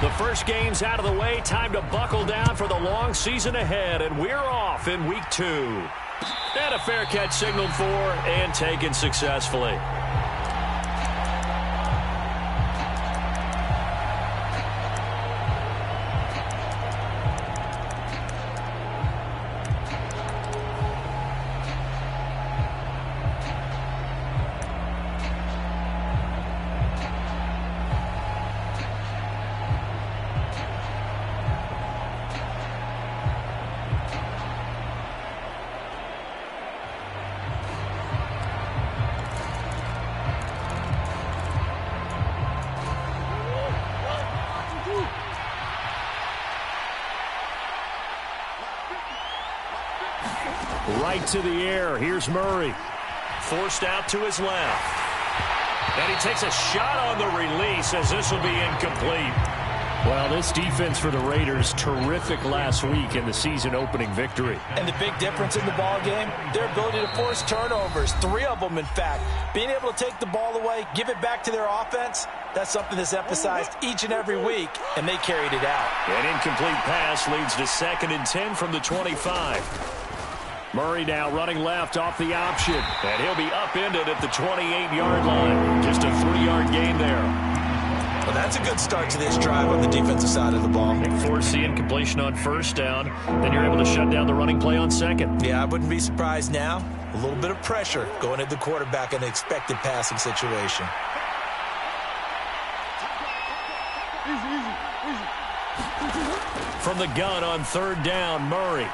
The first game's out of the way. Time to buckle down for the long season ahead, and we're off in week 2. And a fair catch signaled for and taken successfully. Right to the air. Here's Murray. Forced out to his left. And he takes a shot on the release as this will be incomplete. Well, this defense for the Raiders, terrific last week in the season-opening victory. And the big difference in the ball game, their ability to force turnovers, 3 of them, in fact. Being able to take the ball away, give it back to their offense, that's something that's emphasized each and every week, and they carried it out. An incomplete pass leads to 2nd and 10 from the 25. Murray now running left off the option, and he'll be upended at the 28-yard line. Just a 3-yard gain there. Well, that's a good start to this drive on the defensive side of the ball. Force the incompletion on 1st down, then you're able to shut down the running play on 2nd. Yeah, I wouldn't be surprised now. A little bit of pressure going at the quarterback in an expected passing situation. From the gun on 3rd down, Murray.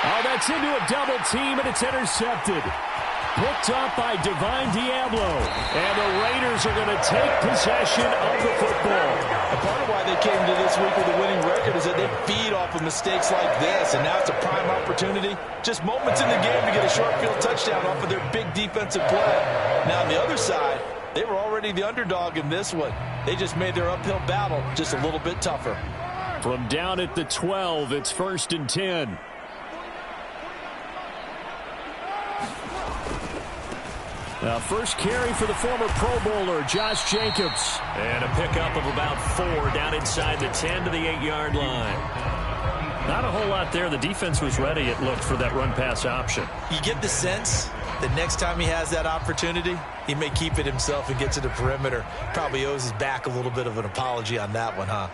Oh, that's into a double team, and it's intercepted. Picked up by Divine Diablo. And the Raiders are going to take possession of the football. And part of why they came to this week with a winning record is that they feed off of mistakes like this, and now it's a prime opportunity. Just moments in the game to get a short field touchdown off of their big defensive play. Now, on the other side, they were already the underdog in this one. They just made their uphill battle just a little bit tougher. From down at the 12, it's 1st and 10. First carry for the former Pro Bowler, Josh Jacobs. And a pickup of about 4 down inside the 10 to the 8-yard line. Not a whole lot there. The defense was ready, it looked, for that run-pass option. You get the sense that next time he has that opportunity, he may keep it himself and get to the perimeter. Probably owes his back a little bit of an apology on that one, huh?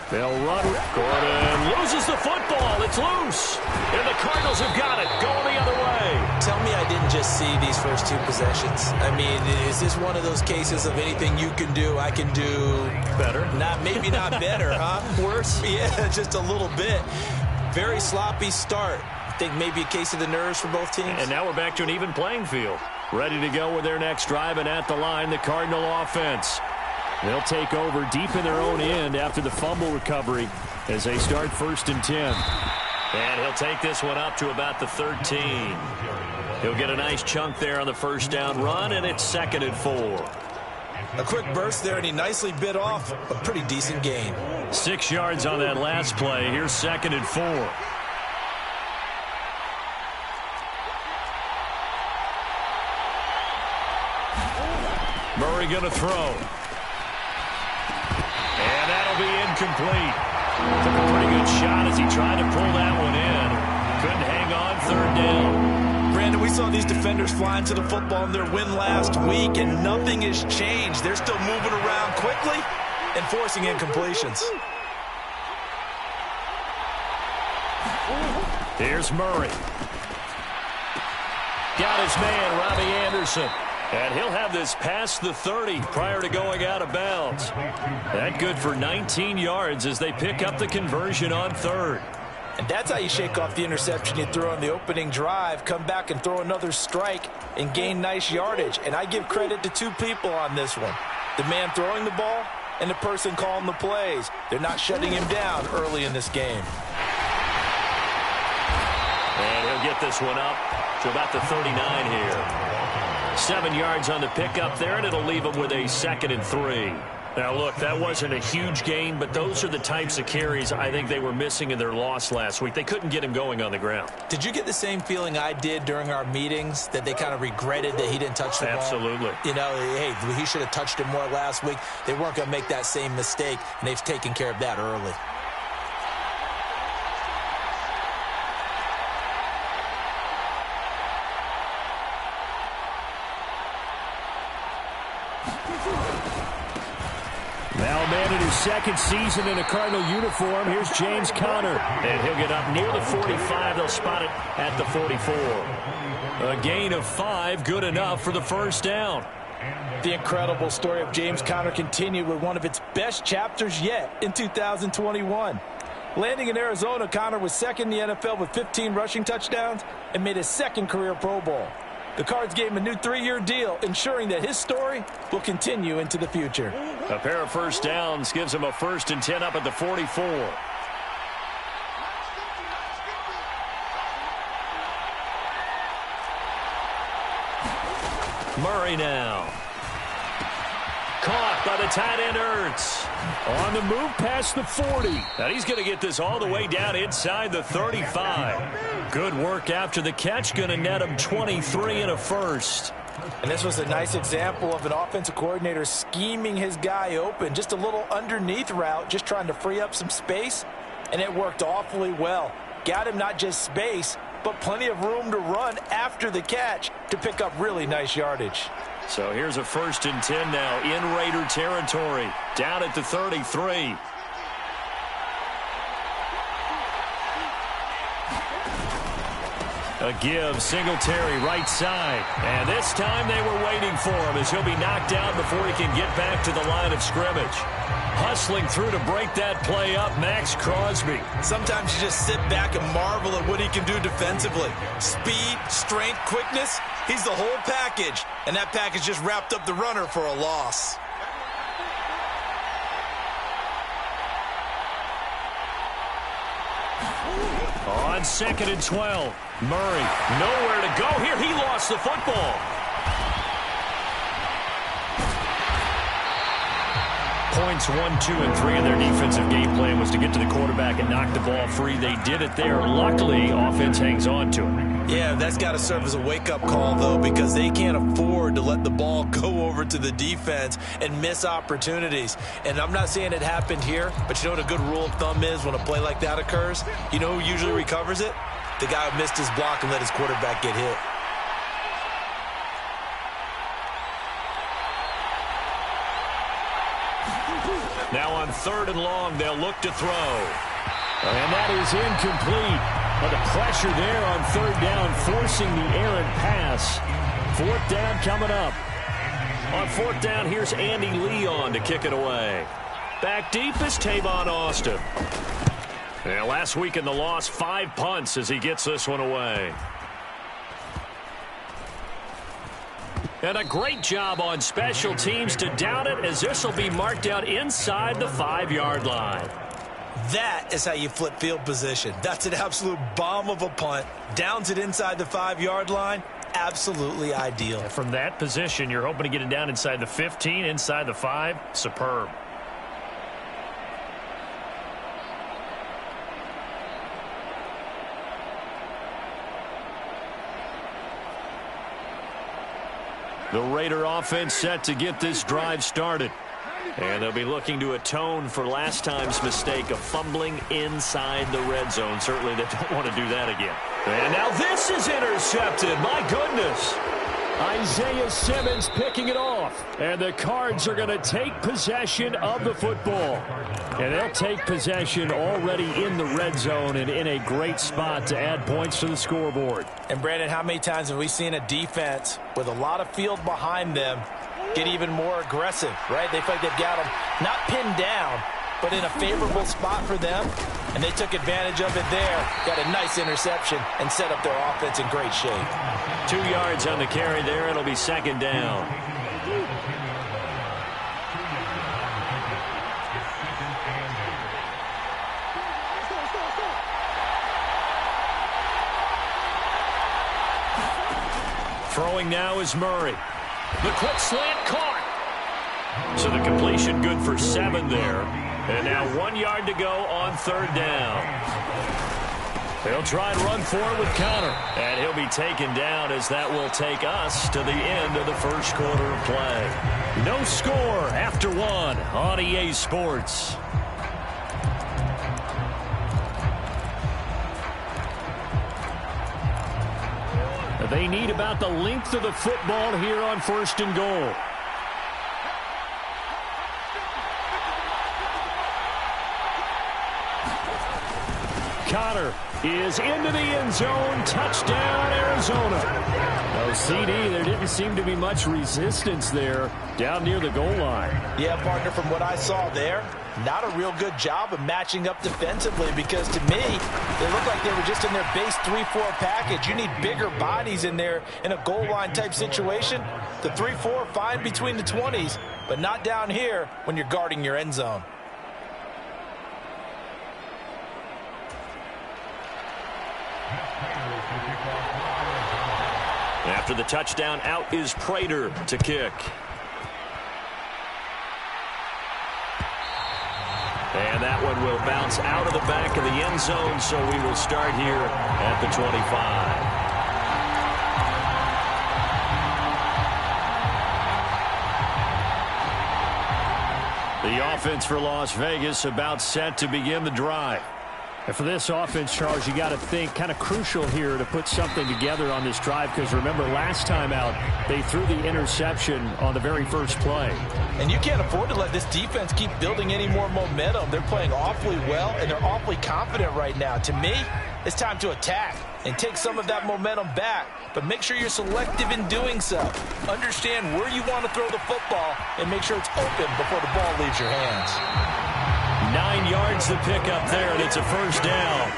They'll run. Gordon loses the football. It's loose. And the Cardinals have got it. Going the other way. Tell me I didn't just see these first 2 possessions. I mean, is this one of those cases of anything you can do, I can do better? Maybe not better, huh? Worse? Yeah, just a little bit. Very sloppy start. I think maybe a case of the nerves for both teams. And now we're back to an even playing field. Ready to go with their next drive, and at the line, the Cardinal offense. They'll take over deep in their own end after the fumble recovery as they start 1st and 10. And he'll take this one up to about the 13. He'll get a nice chunk there on the 1st down run, and it's 2nd and 4. A quick burst there, and he nicely bit off a pretty decent gain. 6 yards on that last play. Here's 2nd and 4. Murray going to throw. And that'll be incomplete. Took a pretty good shot as he tried to pull that one in. Couldn't hang on 3rd down. Brandon, we saw these defenders flying to the football in their win last week, and nothing has changed. They're still moving around quickly and forcing incompletions. Here's Murray. Got his man, Robbie Anderson. And he'll have this past the 30 prior to going out of bounds. That good for 19 yards as they pick up the conversion on 3rd. And that's how you shake off the interception you threw on the opening drive, come back and throw another strike and gain nice yardage. And I give credit to 2 people on this one. The man throwing the ball and the person calling the plays. They're not shutting him down early in this game. And he'll get this one up to about the 39 here. 7 yards on the pickup there, and it'll leave him with a 2nd and 3. Now, look, that wasn't a huge gain, but those are the types of carries I think they were missing in their loss last week. They couldn't get him going on the ground. Did you get the same feeling I did during our meetings, that they kind of regretted that he didn't touch the ball? Absolutely. You know, hey, he should have touched it more last week. They weren't going to make that same mistake, and they've taken care of that early. Now, man, in his second season in a Cardinal uniform, here's James Conner. And he'll get up near the 45. They'll spot it at the 44. A gain of 5, good enough for the first down. The incredible story of James Conner continued with one of its best chapters yet in 2021. Landing in Arizona, Conner was second in the NFL with 15 rushing touchdowns and made his second career Pro Bowl. The Cards gave him a new 3-year deal, ensuring that his story will continue into the future. A pair of first downs gives him a 1st and 10 up at the 44. Murray now. Caught by the tight end Ertz. On the move past the 40. Now he's going to get this all the way down inside the 35. Good work after the catch. Going to net him 23 and a 1st. And this was a nice example of an offensive coordinator scheming his guy open. Just a little underneath route, just trying to free up some space. And it worked awfully well. Got him not just space, but plenty of room to run after the catch to pick up really nice yardage. So here's a 1st and 10 now in Raider territory. Down at the 33. A give, Singletary right side. And this time they were waiting for him as he'll be knocked out before he can get back to the line of scrimmage. Hustling through to break that play up, Max Crosby. Sometimes you just sit back and marvel at what he can do defensively. Speed, strength, quickness, he's the whole package. And that package just wrapped up the runner for a loss. On 2nd and 12, Murray nowhere to go here. He lost the football. Points 1, 2, and 3 in their defensive game plan was to get to the quarterback and knock the ball free. They did it there. Luckily, offense hangs on to it. Yeah, that's got to serve as a wake-up call, though, because they can't afford to let the ball go over to the defense and miss opportunities. And I'm not saying it happened here, but you know what a good rule of thumb is when a play like that occurs? You know who usually recovers it? The guy who missed his block and let his quarterback get hit. Now on 3rd and long, they'll look to throw. And that is incomplete. But the pressure there on 3rd down, forcing the errant pass. 4th down coming up. On 4th down, here's Andy Leon to kick it away. Back deep is Tavon Austin. And last week in the loss, 5 punts as he gets this one away. And a great job on special teams to down it, as this will be marked out inside the 5-yard line. That is how you flip field position. That's an absolute bomb of a punt. Downs it inside the 5-yard line. Absolutely ideal. And from that position, you're hoping to get it down inside the 15, inside the 5. Superb. The Raider offense set to get this drive started. And they'll be looking to atone for last time's mistake of fumbling inside the red zone. Certainly they don't want to do that again. And now this is intercepted. My goodness. Isaiah Simmons picking it off. And the Cards are going to take possession of the football. And they'll take possession already in the red zone and in a great spot to add points to the scoreboard. And Brandon, how many times have we seen a defense with a lot of field behind them get even more aggressive, right? They feel like they've got them not pinned down, but in a favorable spot for them. And they took advantage of it there. Got a nice interception and set up their offense in great shape. 2 yards on the carry there. It'll be 2nd down. Throwing now is Murray. The quick slant caught. So the completion good for 7 there. And now 1 yard to go on third down. They'll try and run for it with Connor. And he'll be taken down as that will take us to the end of the first quarter of play. No score after 1 on EA Sports. They need about the length of the football here on first and goal. Connor is into the end zone. Touchdown, Arizona. No CD. There didn't seem to be much resistance there down near the goal line. Yeah, partner, from what I saw there, not a real good job of matching up defensively because to me, they looked like they were just in their base 3-4 package. You need bigger bodies in there in a goal line type situation. The 3-4 fine between the 20s, but not down here when you're guarding your end zone. After the touchdown, out is Prater to kick. And that one will bounce out of the back of the end zone, so we will start here at the 25. The offense for Las Vegas about set to begin the drive. And for this offense, Charles, you got to think kind of crucial here to put something together on this drive because remember last time out they threw the interception on the very first play. And you can't afford to let this defense keep building any more momentum. They're playing awfully well and they're awfully confident right now. To me, it's time to attack and take some of that momentum back. But make sure you're selective in doing so. Understand where you want to throw the football and make sure it's open before the ball leaves your hands. 9 yards to pick up there, and it's a first down.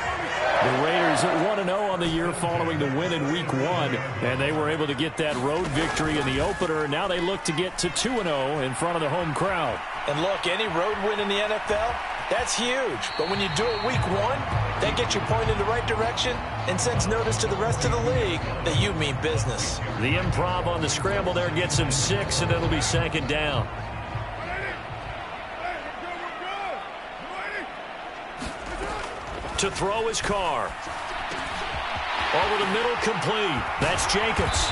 The Raiders at 1-0 on the year following the win in Week 1, and they were able to get that road victory in the opener. Now they look to get to 2-0 in front of the home crowd. And look, any road win in the NFL, that's huge. But when you do it Week 1, that gets you pointed in the right direction and sends notice to the rest of the league that you mean business. The improv on the scramble there gets him 6, and it'll be second down. To throw his Carr. Over the middle, complete. That's Jacobs.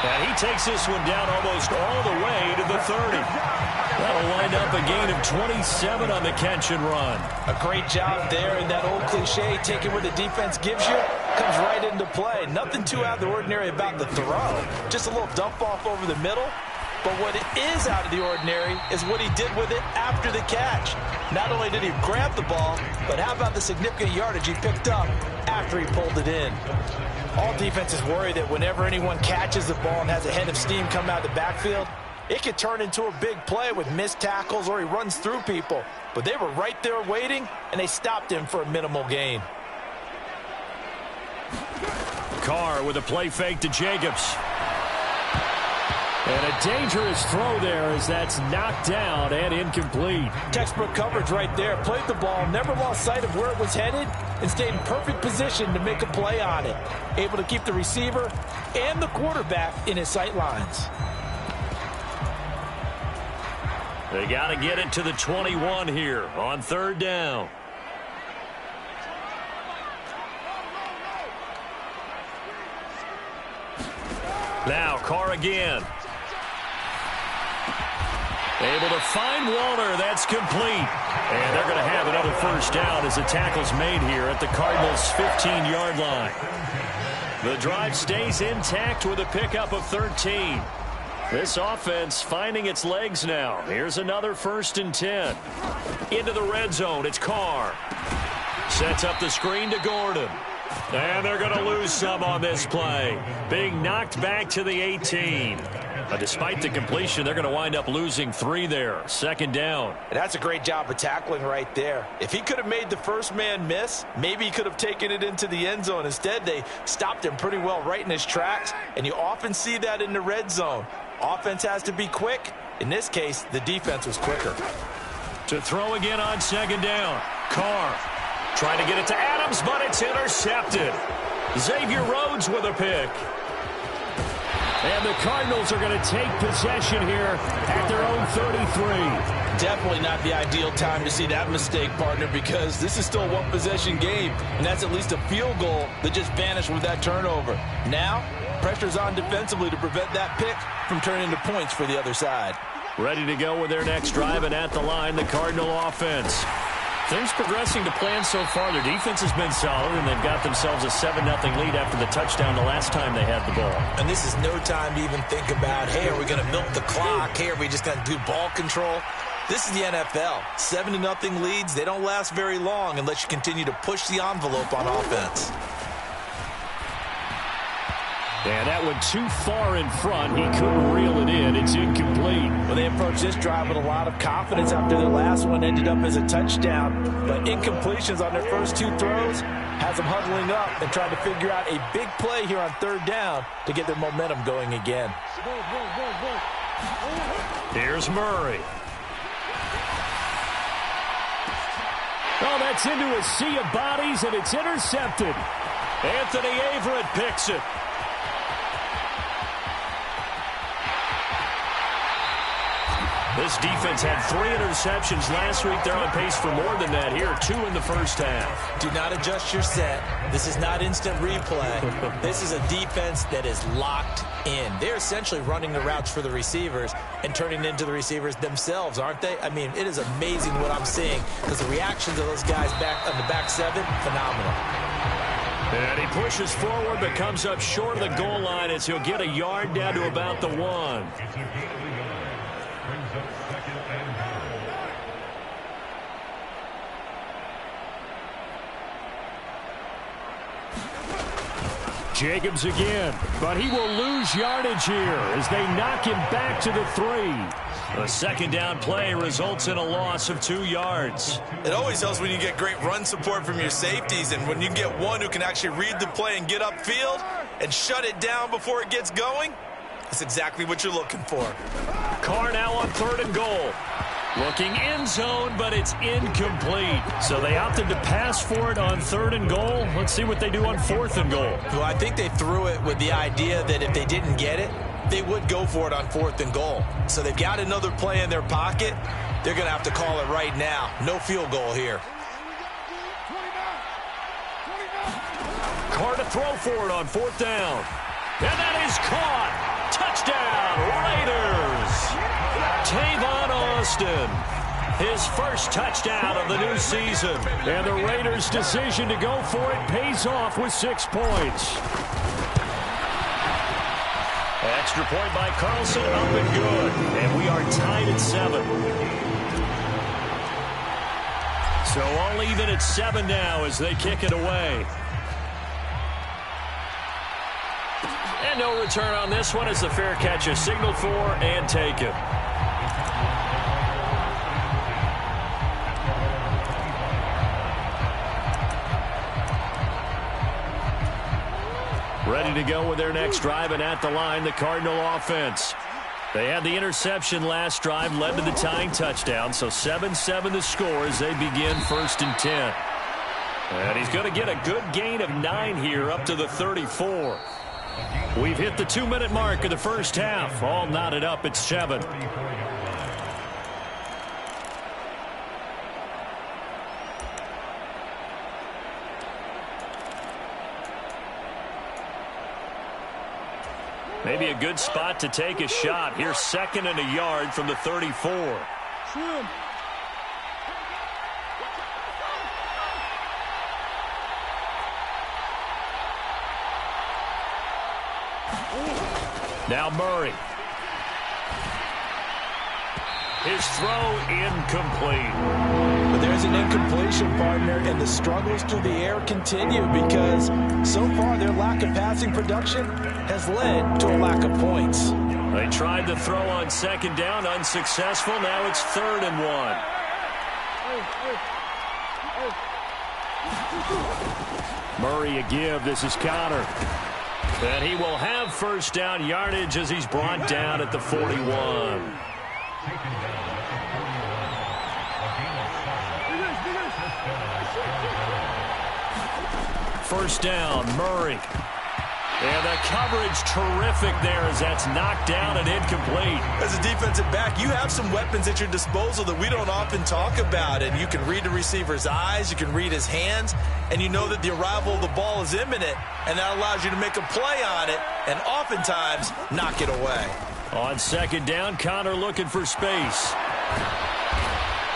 And he takes this one down almost all the way to the 30. That'll wind up a gain of 27 on the catch and run. A great job there, and that old cliche, taking what the defense gives you, comes right into play. Nothing too out of the ordinary about the throw. Just a little dump off over the middle. But what is out of the ordinary is what he did with it after the catch. Not only did he grab the ball, but how about the significant yardage he picked up after he pulled it in. All defenses worry that whenever anyone catches the ball and has a head of steam come out of the backfield, it could turn into a big play with missed tackles or he runs through people. But they were right there waiting, and they stopped him for a minimal gain. Carr with a play fake to Jacobs. And a dangerous throw there as that's knocked down and incomplete. Textbook coverage right there. Played the ball, never lost sight of where it was headed, and stayed in perfect position to make a play on it. Able to keep the receiver and the quarterback in his sight lines. They got to get it to the 21 here on third down. Now Carr again. Able to find Walter. That's complete. And they're going to have another first down as the tackle's made here at the Cardinals' 15-yard line. The drive stays intact with a pickup of 13. This offense finding its legs now. Here's another 1st and 10. Into the red zone. It's Carr. Sets up the screen to Gordon. And they're going to lose some on this play. Being knocked back to the 18. Despite the completion, they're going to wind up losing 3 there. Second down. And that's a great job of tackling right there. If he could have made the first man miss, maybe he could have taken it into the end zone. Instead, they stopped him pretty well right in his tracks. And you often see that in the red zone. Offense has to be quick. In this case, the defense was quicker. To throw again on second down. Carr trying to get it to Adams, but it's intercepted. Xavier Rhodes with a pick. And the Cardinals are going to take possession here at their own 33. Definitely not the ideal time to see that mistake, partner, because this is still a one-possession game, and that's at least a field goal that just vanished with that turnover. Now, pressure's on defensively to prevent that pick from turning into points for the other side. Ready to go with their next drive, and at the line, the Cardinal offense. Things progressing to plan so far. Their defense has been solid, and they've got themselves a 7-0 lead after the touchdown the last time they had the ball. And this is no time to even think about, hey, are we going to milk the clock? Hey, are we just going to do ball control? This is the NFL. 7-0 leads, they don't last very long unless you continue to push the envelope on offense. And that one too far in front. He couldn't reel it in. It's incomplete. Well, they approached this drive with a lot of confidence after their last one ended up as a touchdown. But incompletions on their first two throws has them huddling up and trying to figure out a big play here on third down to get their momentum going again. Here's Murray. Oh, that's into a sea of bodies, and it's intercepted. Anthony Averett picks it. This defense had 3 interceptions last week. They're on pace for more than that here. 2 in the first half. Do not adjust your set. This is not instant replay. This is a defense that is locked in. They're essentially running the routes for the receivers and turning into the receivers themselves, aren't they? I mean, it is amazing what I'm seeing because the reactions of those guys back on the back seven, phenomenal. And he pushes forward but comes up short of the goal line as he'll get a yard down to about the 1. Jacobs again, but he will lose yardage here as they knock him back to the 3. A second down play results in a loss of 2 yards. It always helps when you get great run support from your safeties, and when you get one who can actually read the play and get upfield and shut it down before it gets going, that's exactly what you're looking for. Carr now on 3rd and goal. Looking end zone, but it's incomplete. So they opted to pass for it on 3rd and goal. Let's see what they do on 4th and goal. Well, I think they threw it with the idea that if they didn't get it, they would go for it on 4th and goal. So they've got another play in their pocket. They're going to have to call it right now. No field goal here. Carr to throw for it on 4th down. And that is caught. Touchdown, Raiders. Tavon Austin, his first touchdown of the new season. And the Raiders' decision to go for it pays off with 6 points. Extra point by Carlson, up and good. And we are tied at 7. So all even at 7 now as they kick it away. And no return on this one as the fair catch is signaled for and taken. Ready to go with their next drive, and at the line, the Cardinal offense. They had the interception last drive, led to the tying touchdown, so 7-7 the score as they begin 1st and 10. And he's going to get a good gain of 9 here up to the 34. We've hit the 2-minute mark of the first half. All knotted up at 7. Maybe a good spot to take a shot. Here's 2nd and a yard from the 34. Now Murray. His throw incomplete. But there's an incompletion, partner, and the struggles through the air continue because so far their lack of passing production has led to a lack of points. They tried to throw on 2nd down, unsuccessful. Now it's 3rd and 1. Murray a give. This is Connor. And he will have 1st down yardage as he's brought down at the 41. First down, Murray. And the coverage terrific there as that's knocked down and incomplete. As a defensive back, you have some weapons at your disposal that we don't often talk about. And you can read the receiver's eyes, you can read his hands, and you know that the arrival of the ball is imminent, and that allows you to make a play on it and oftentimes knock it away. On second down, Connor looking for space.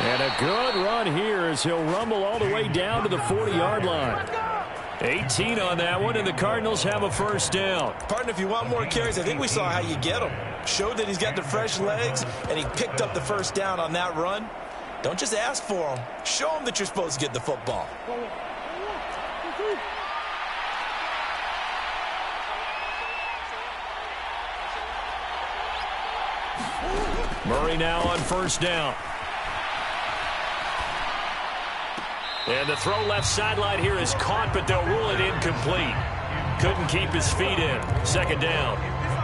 And a good run here as he'll rumble all the way down to the 40-yard line. 18 on that one, and the Cardinals have a first down. Partner, if you want more carries, I think we saw how you get him. Showed that he's got the fresh legs, and he picked up the first down on that run. Don't just ask for him. Show him that you're supposed to get the football. Murray now on first down. And the throw left sideline here is caught, but they'll rule it incomplete. Couldn't keep his feet in. Second down.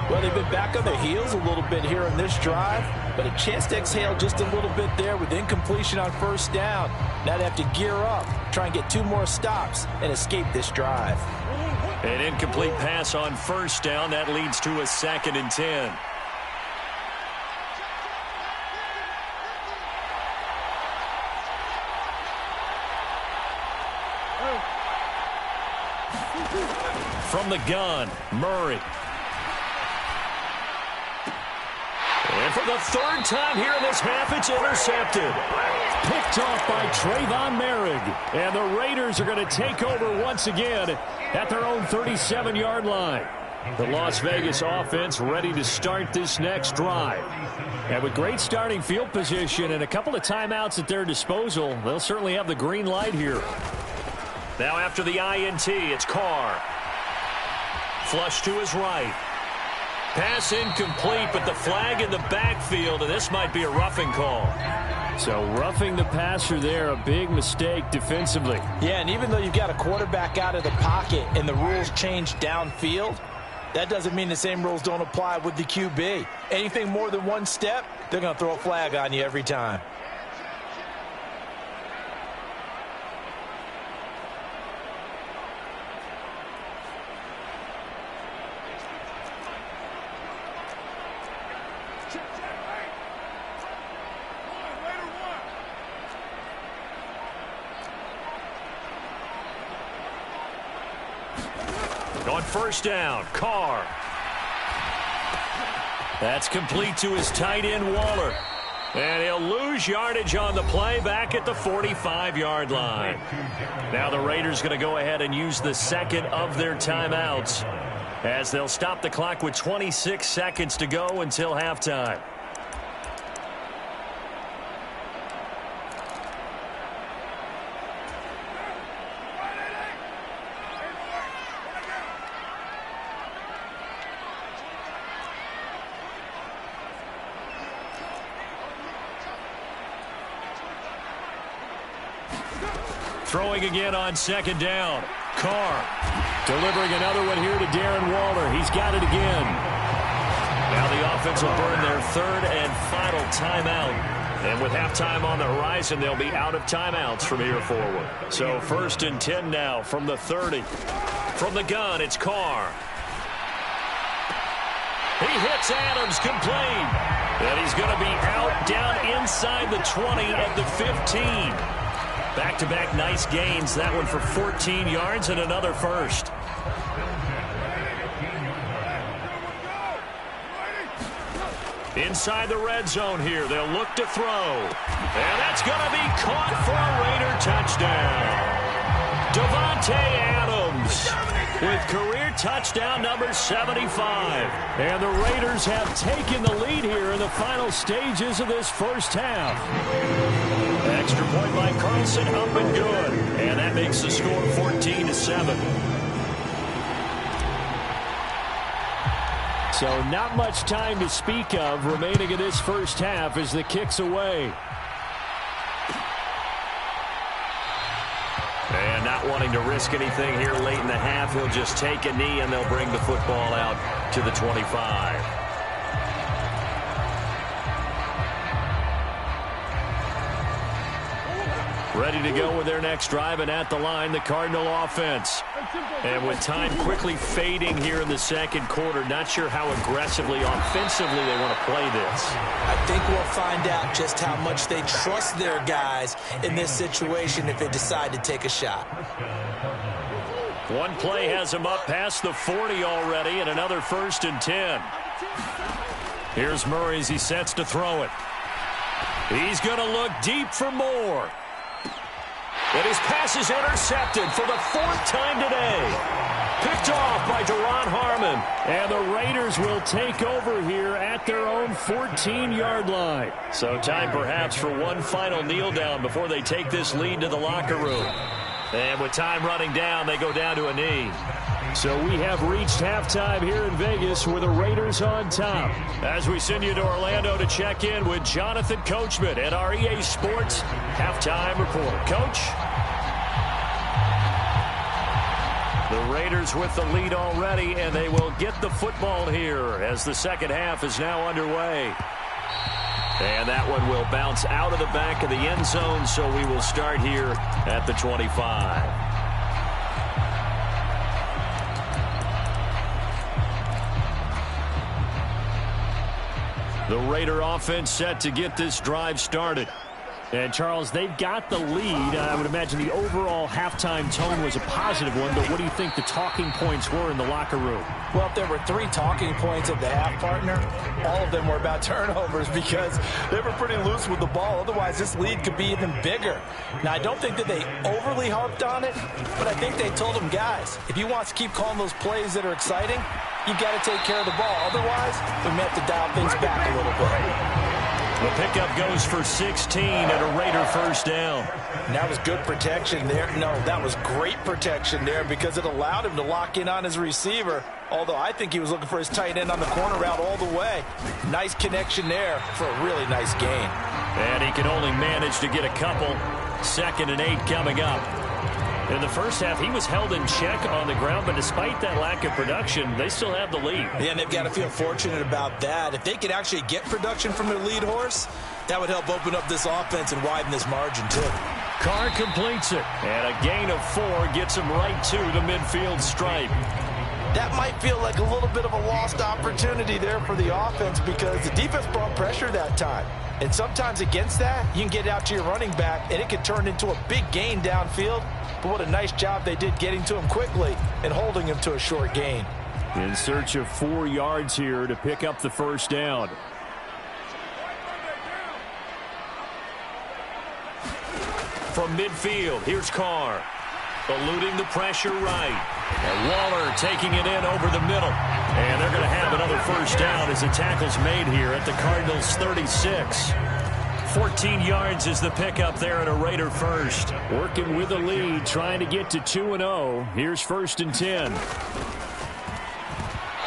Well, they've been back on their heels a little bit here on this drive, but a chance to exhale just a little bit there with incompletion on first down. Now they have to gear up, try and get 2 more stops, and escape this drive. An incomplete pass on first down. That leads to a 2nd and 10. From the gun, Murray. And for the 3rd time here in this half, it's intercepted. Picked off by Trayvon Merrick. And the Raiders are going to take over once again at their own 37-yard line. The Las Vegas offense ready to start this next drive. And with great starting field position and a couple of timeouts at their disposal, they'll certainly have the green light here. Now after the INT, it's Carr. Flush to his right. Pass incomplete, but the flag in the backfield, and this might be a roughing call. So roughing the passer there, a big mistake defensively. Yeah, and even though you've got a quarterback out of the pocket and the rules change downfield, that doesn't mean the same rules don't apply with the QB. Anything more than 1 step, they're going to throw a flag on you every time. On first down, Carr. That's complete to his tight end, Waller. And he'll lose yardage on the play back at the 45-yard line. Now the Raiders going to go ahead and use the 2nd of their timeouts as they'll stop the clock with 26 seconds to go until halftime. Throwing again on 2nd down. Carr delivering another one here to Darren Waller. He's got it again. Now the offense will burn their 3rd and final timeout. And with halftime on the horizon, they'll be out of timeouts from here forward. So 1st and 10 now from the 30. From the gun, it's Carr. He hits Adams, complete. And he's going to be out down inside the 20 at the 15. Back-to-back nice gains. That one for 14 yards and another first. Inside the red zone here. They'll look to throw. And that's going to be caught for a Raider touchdown. Davante Adams with career touchdown number 75. And the Raiders have taken the lead here in the final stages of this first half. Extra point by Carlson, up and good. And that makes the score 14-7. So not much time to speak of remaining in this first half as the kick's away. And not wanting to risk anything here late in the half, he'll just take a knee and they'll bring the football out to the 25. Ready to go with their next drive, and at the line, the Cardinal offense. And with time quickly fading here in the second quarter, not sure how aggressively, offensively they want to play this. I think we'll find out just how much they trust their guys in this situation if they decide to take a shot. One play has him up past the 40 already, and another 1st and 10. Here's Murray as he sets to throw it. He's going to look deep for more. And his pass is intercepted for the 4th time today. Picked off by Duron Harmon. And the Raiders will take over here at their own 14-yard line. So time perhaps for one final kneel down before they take this lead to the locker room. And with time running down, they go down to a knee. So we have reached halftime here in Vegas with the Raiders on top. As we send you to Orlando to check in with Jonathan Coachman at our EA Sports Halftime Report. Coach? The Raiders with the lead already, and they will get the football here as the second half is now underway. And that one will bounce out of the back of the end zone, so we will start here at the 25. The Raider offense set to get this drive started. And, Charles, they've got the lead. I would imagine the overall halftime tone was a positive one, but what do you think the talking points were in the locker room? Well, if there were 3 talking points at the half, partner, all of them were about turnovers because they were pretty loose with the ball. Otherwise, this lead could be even bigger. Now, I don't think that they overly harped on it, but I think they told them, guys, if you want to keep calling those plays that are exciting, you've got to take care of the ball. Otherwise, we may have to dial things back a little bit. The pickup goes for 16 and a Raider 1st down. And that was good protection there. No, that was great protection there because it allowed him to lock in on his receiver, although I think he was looking for his tight end on the corner route all the way. Nice connection there for a really nice gain. And he can only manage to get a couple. 2nd and 8 coming up. In the first half, he was held in check on the ground, but despite that lack of production, they still have the lead. Yeah, and they've got to feel fortunate about that. If they could actually get production from their lead horse, that would help open up this offense and widen this margin, too. Carr completes it, and a gain of 4 gets him right to the midfield stripe. That might feel like a little bit of a lost opportunity there for the offense because the defense brought pressure that time. And sometimes against that, you can get out to your running back, and it can turn into a big gain downfield. But what a nice job they did getting to him quickly and holding him to a short gain. In search of 4 yards here to pick up the 1st down. From midfield, here's Carr. Eluding the pressure right. And Waller taking it in over the middle. And they're going to have another 1st down as the tackle's made here at the Cardinals' 36. 14 yards is the pickup there at a Raider 1st. Working with the lead, trying to get to 2-0. Here's 1st and 10.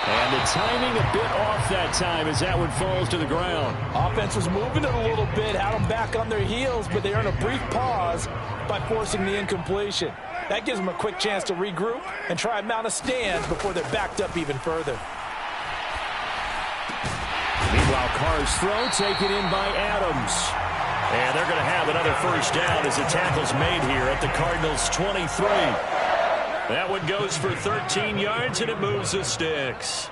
And the timing a bit off that time as that one falls to the ground. Offense was moving it a little bit, had them back on their heels, but they earned a brief pause by forcing the incompletion. That gives them a quick chance to regroup and try and mount a stand before they're backed up even further. Meanwhile, Carr's throw taken in by Adams. And they're going to have another 1st down as the tackle's made here at the Cardinals' 23. That one goes for 13 yards, and it moves the sticks.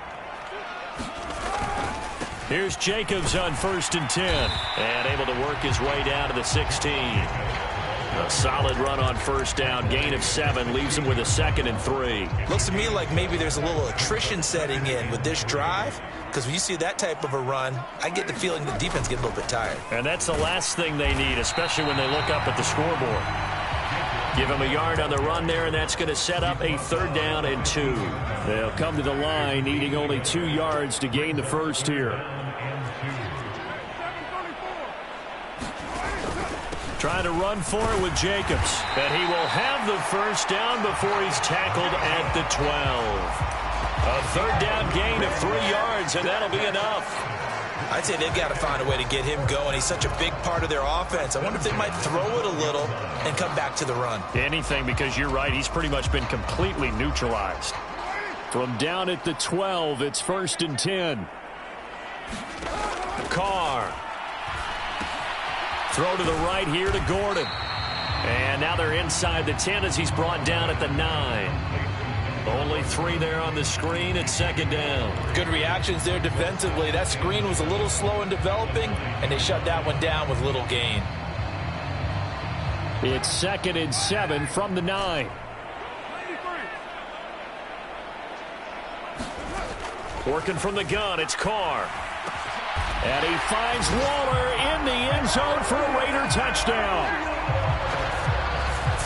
Here's Jacobs on 1st and 10. And able to work his way down to the 16. A solid run on 1st down. Gain of 7 leaves him with a 2nd and 3. Looks to me like maybe there's a little attrition setting in with this drive. Because when you see that type of a run, I get the feeling the defense gets a little bit tired. And that's the last thing they need, especially when they look up at the scoreboard. Give him a yard on the run there, and that's going to set up a 3rd down and 2. They'll come to the line needing only 2 yards to gain the 1st here. Trying to run for it with Jacobs. And he will have the 1st down before he's tackled at the 12. A 3rd down gain of 3 yards, and that'll be enough. I'd say they've got to find a way to get him going. He's such a big part of their offense. I wonder if they might throw it a little and come back to the run. Anything, because you're right. He's pretty much been completely neutralized. From down at the 12, it's 1st and 10. Carr. Throw to the right here to Gordon. And now they're inside the 10 as he's brought down at the 9. Only 3 there on the screen at second down. Good reactions there defensively. That screen was a little slow in developing, and they shut that one down with little gain. It's 2nd and 7 from the 9. Working from the gun, it's Carr. And he finds Waller in the end zone for a Raider touchdown.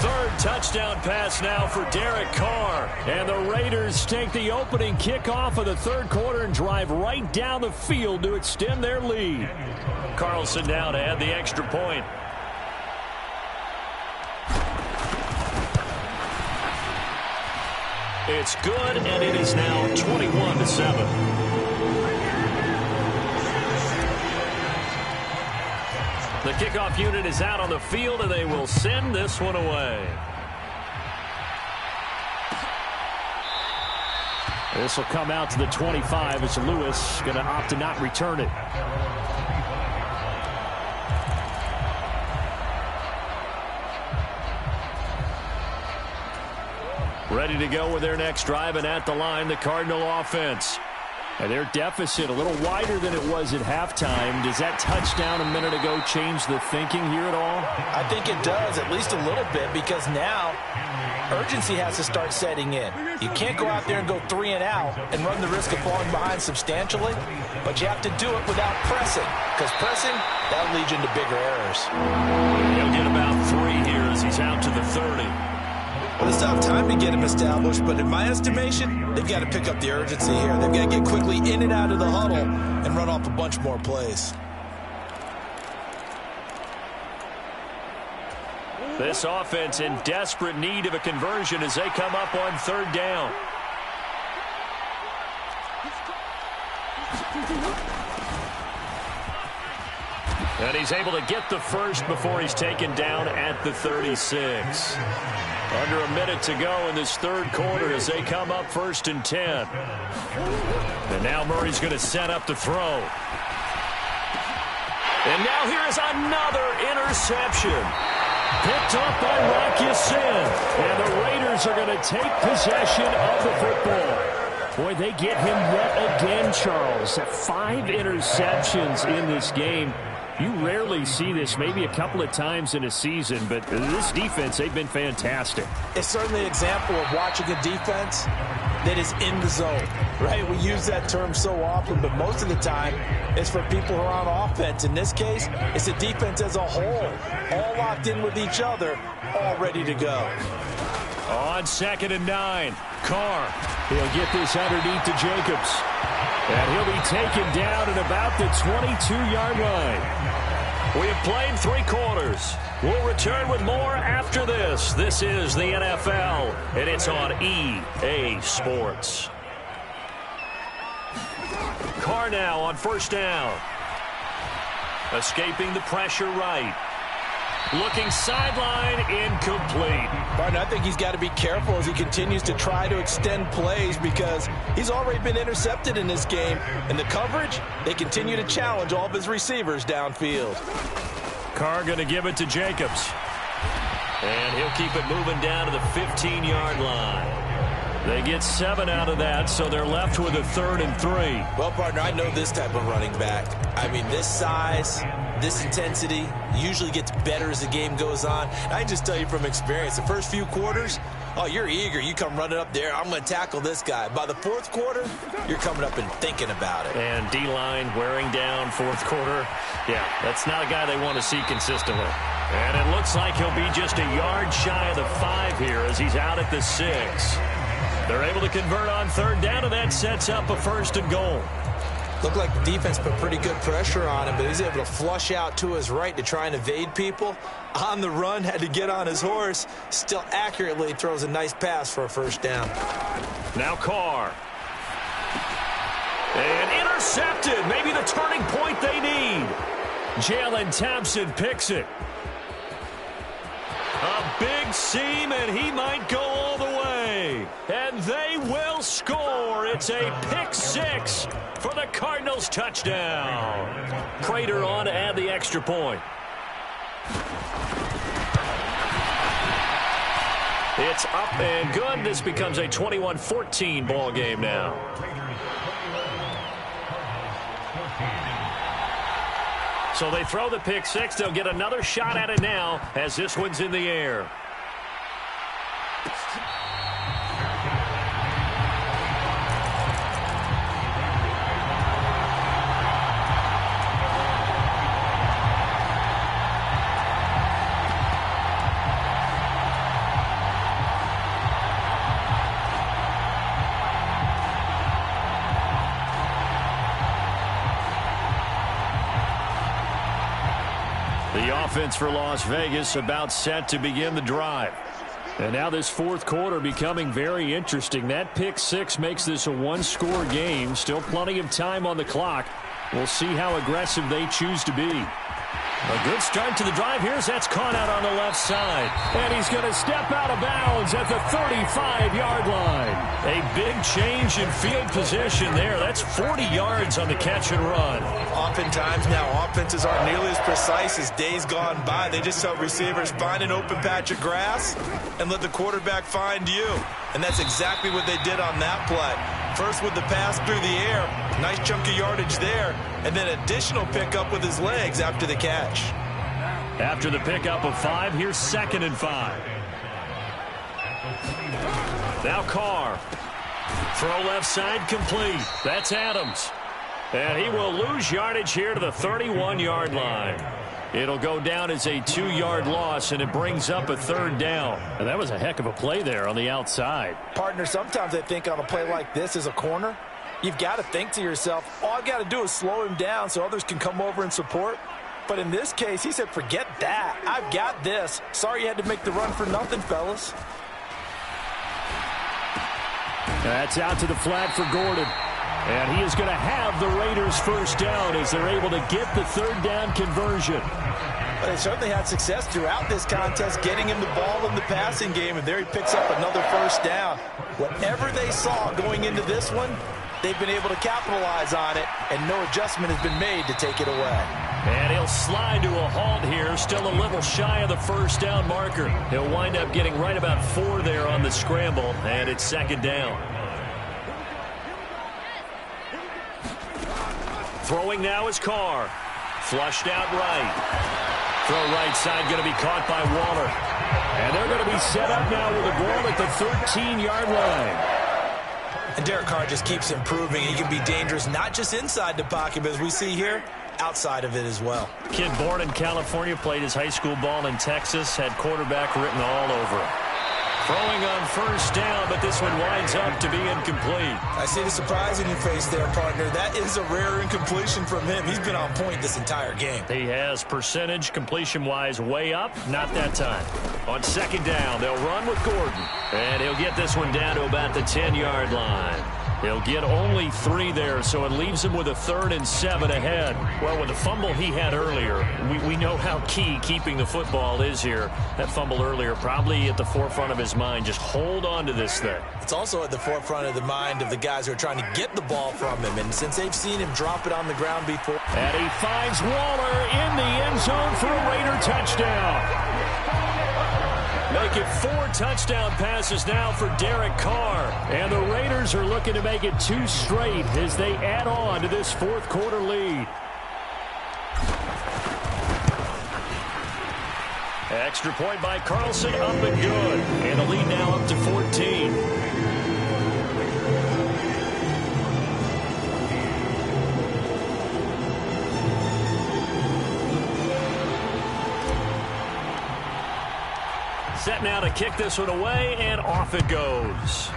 3rd touchdown pass now for Derek Carr. And the Raiders take the opening kickoff of the 3rd quarter and drive right down the field to extend their lead. Carlson now to add the extra point. It's good, and it is now 21-7. The kickoff unit is out on the field, and they will send this one away. This will come out to the 25 as Lewis going to opt to not return it. Ready to go with their next drive, and at the line, the Cardinal offense. And their deficit a little wider than it was at halftime. Does that touchdown a minute ago change the thinking here at all? I think it does, at least a little bit, because now urgency has to start setting in. You can't go out there and go 3 and out and run the risk of falling behind substantially, but you have to do it without pressing, because pressing, that'll lead you into bigger errors. He'll get about 3 here as he's out to the 30. Well, they still have time to get him established, but in my estimation, they've got to pick up the urgency here. They've got to get quickly in and out of the huddle and run off a bunch more plays. This offense in desperate need of a conversion as they come up on 3rd down. And he's able to get the first before he's taken down at the 36. Under a minute to go in this 3rd quarter as they come up 1st and 10. And now Murray's going to set up the throw. And now here is another interception. Picked up by Rocky Sin. And the Raiders are going to take possession of the football. Boy, they get him yet again, Charles. 5 interceptions in this game. You rarely see this, maybe a couple of times in a season, but this defense, they've been fantastic. It's certainly an example of watching a defense that is in the zone, right? We use that term so often, but most of the time it's for people who are on offense. In this case, it's a defense as a whole, all locked in with each other, all ready to go. On 2nd and 9, Carr. He'll get this underneath to Jacobs. And he'll be taken down at about the 22-yard line. We have played 3 quarters. We'll return with more after this. This is the NFL, and it's on EA Sports. Carr now on 1st down. Escaping the pressure right. Looking sideline, incomplete. Martin, I think he's got to be careful as he continues to try to extend plays because he's already been intercepted in this game. And the coverage, they continue to challenge all of his receivers downfield. Carr going to give it to Jacobs. And he'll keep it moving down to the 15-yard line. They get 7 out of that, so they're left with a 3rd and 3. Well, partner, I know this type of running back. I mean, this size, this intensity usually gets better as the game goes on. And I can just tell you from experience, the first few quarters, oh, you're eager. You come running up there, I'm going to tackle this guy. By the 4th quarter, you're coming up and thinking about it. And D-line wearing down 4th quarter. Yeah, that's not a guy they want to see consistently. And it looks like he'll be just a yard shy of the 5 here as he's out at the 6. They're able to convert on 3rd down, and that sets up a 1st and goal. Looked like the defense put pretty good pressure on him, but he's able to flush out to his right to try and evade people. On the run, had to get on his horse. Still accurately throws a nice pass for a 1st down. Now Carr. And intercepted. Maybe the turning point they need. Jalen Thompson picks it. A big seam, and he might go all the way. And they will score. It's a pick 6 for the Cardinals touchdown. Prater on to add the extra point. It's up and good. This becomes a 21-14 ball game now. So they throw the pick six. They'll get another shot at it now as this one's in the air. The offense for Las Vegas about set to begin the drive. And now this fourth quarter becoming very interesting. That pick six makes this a one-score game. Still plenty of time on the clock. We'll see how aggressive they choose to be. A good start to the drive. Here's that's caught out on the left side. And he's going to step out of bounds at the 35-yard line. A big change in field position there. That's 40 yards on the catch and run. Oftentimes now offenses aren't nearly as precise as days gone by. They just help receivers find an open patch of grass and let the quarterback find you. And that's exactly what they did on that play. First with the pass through the air. Nice chunk of yardage there. And then additional pickup with his legs after the catch. After the pickup of 5, here's 2nd and 5. Now Carr. Throw left side complete. That's Adams. And he will lose yardage here to the 31-yard line. It'll go down as a 2-yard loss, and it brings up a 3rd down. And that was a heck of a play there on the outside. Partner, sometimes I think on a play like this as a corner, you've got to think to yourself, all I've got to do is slow him down so others can come over and support. But in this case, he said, forget that. I've got this. Sorry you had to make the run for nothing, fellas. That's out to the flat for Gordon. And he is going to have the Raiders first down as they're able to get the 3rd down conversion. But they certainly had success throughout this contest, getting him the ball in the passing game, and there he picks up another first down. Whatever they saw going into this one, they've been able to capitalize on it, and no adjustment has been made to take it away. And he'll slide to a halt here, still a little shy of the first down marker. He'll wind up getting right about 4 there on the scramble, and it's 2nd down. Throwing now is Carr. Flushed out right. Throw right side going to be caught by Waller. And they're going to be set up now with a ball at the 13-yard line. And Derek Carr just keeps improving. He can be dangerous not just inside the pocket, but as we see here, outside of it as well. Kid born in California, played his high school ball in Texas, had quarterback written all over him. Throwing on first down, but this one winds up to be incomplete. I see the surprise in your face there, partner. That is a rare incompletion from him. He's been on point this entire game. He has percentage completion-wise way up. Not that time. On 2nd down, they'll run with Gordon. And he'll get this one down to about the 10-yard line. He'll get only 3 there, so it leaves him with a 3rd and 7 ahead. Well, with the fumble he had earlier, we know how key keeping the football is here. That fumble earlier probably at the forefront of his mind. Just hold on to this thing. It's also at the forefront of the mind of the guys who are trying to get the ball from him. And since they've seen him drop it on the ground before. And he finds Waller in the end zone for a Raider touchdown. Make it 4 touchdown passes now for Derek Carr. And the Raiders are looking to make it 2 straight as they add on to this 4th quarter lead. Extra point by Carlson, up and good. And the lead now up to 14. Set now to kick this one away, and off it goes.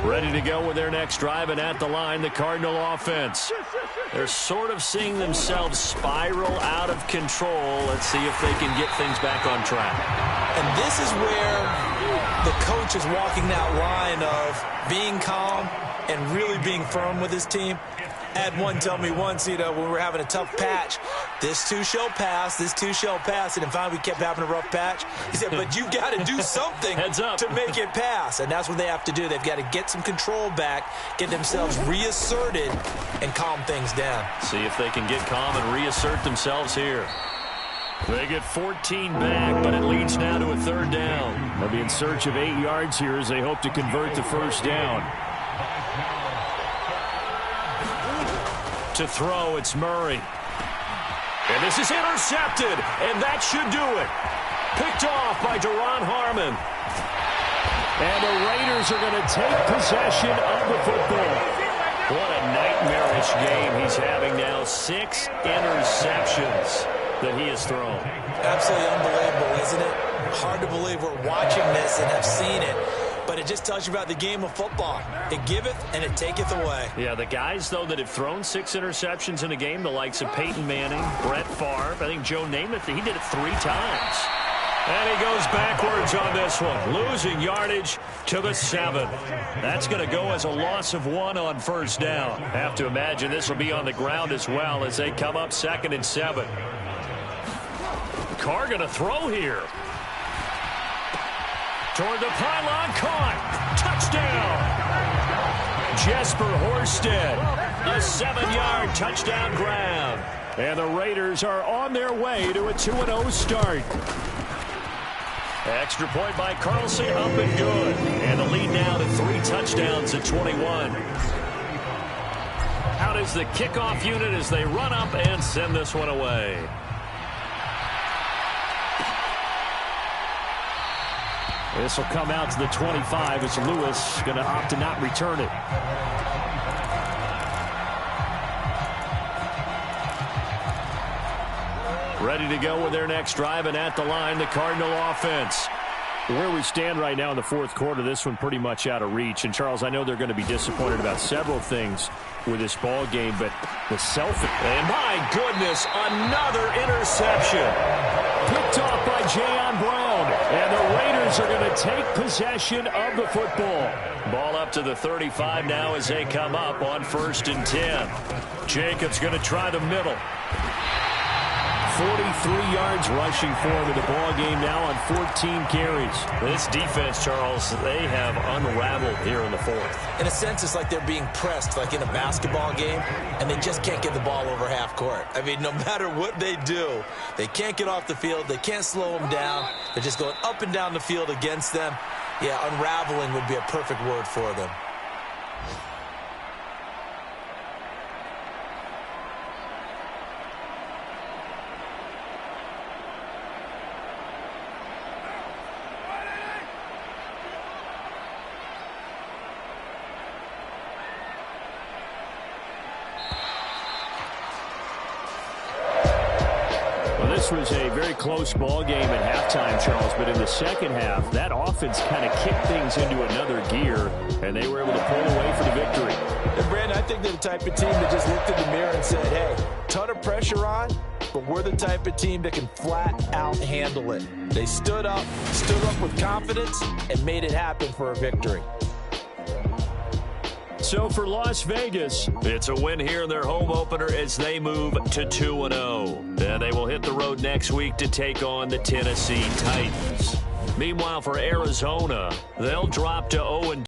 Ready to go with their next drive, and at the line, the Cardinal offense. They're sort of seeing themselves spiral out of control. Let's see if they can get things back on track. And this is where the coach is walking that line of being calm and really being firm with his team. had one tell me once, when we were having a tough patch, this too shall pass, this too shall pass. And finally we kept having a rough patch. He said, but you've got to do something to make it pass. And that's what they have to do. They've got to get some control back, get themselves reasserted, and calm things down. See if they can get calm and reassert themselves here. They get 14 back, but it leads now to a third down. They'll be in search of 8 yards here as they hope to convert the first down. To throw, it's Murray. And this is intercepted, and that should do it. Picked off by Deron Harmon. And the Raiders are going to take possession of the football. What a nightmarish game he's having now. 6 interceptions that he has thrown. Absolutely unbelievable, isn't it? Hard to believe we're watching this and have seen it. But it just tells you about the game of football. It giveth and it taketh away. Yeah, the guys, though, that have thrown 6 interceptions in a game, the likes of Peyton Manning, Brett Favre, I think Joe Namath, he did it 3 times. And he goes backwards on this one, losing yardage to the 7. That's going to go as a loss of 1 on first down. Have to imagine this will be on the ground as well as they come up 2nd and 7. Carr going to throw here. Toward the pylon, caught. Touchdown. Jesper Horsted, a 7-yard touchdown grab. And the Raiders are on their way to a 2-0 start. Extra point by Carlson, up and good. And the lead now to 3 touchdowns at 21. Out is the kickoff unit as they run up and send this one away. This will come out to the 25 as Lewis going to opt to not return it. Ready to go with their next drive, and at the line, the Cardinal offense. Where we stand right now in the fourth quarter, this one pretty much out of reach. And, Charles, I know they're going to be disappointed about several things with this ball game, but the selfish. And, my goodness, another interception. Picked off by Jayon Brown. And the Raiders are going to take possession of the football. Ball up to the 35 now as they come up on 1st and 10. Jacobs going to try the middle. 43 yards rushing for him in the ball game now on 14 carries. This defense, Charles, they have unraveled here in the 4th. In a sense, it's like they're being pressed, like in a basketball game, and they just can't get the ball over half court. I mean, no matter what they do, they can't get off the field. They can't slow them down. They're just going up and down the field against them. Yeah, unraveling would be a perfect word for them. This was a very close ball game at halftime, Charles, but in the second half, that offense kind of kicked things into another gear, and they were able to pull away for the victory. And, Brandon, I think they're the type of team that just looked in the mirror and said, hey, ton of pressure on, but we're the type of team that can flat out handle it. They stood up with confidence, and made it happen for a victory. So for Las Vegas, it's a win here in their home opener as they move to 2-0. And they will hit the road next week to take on the Tennessee Titans. Meanwhile, for Arizona, they'll drop to 0-2.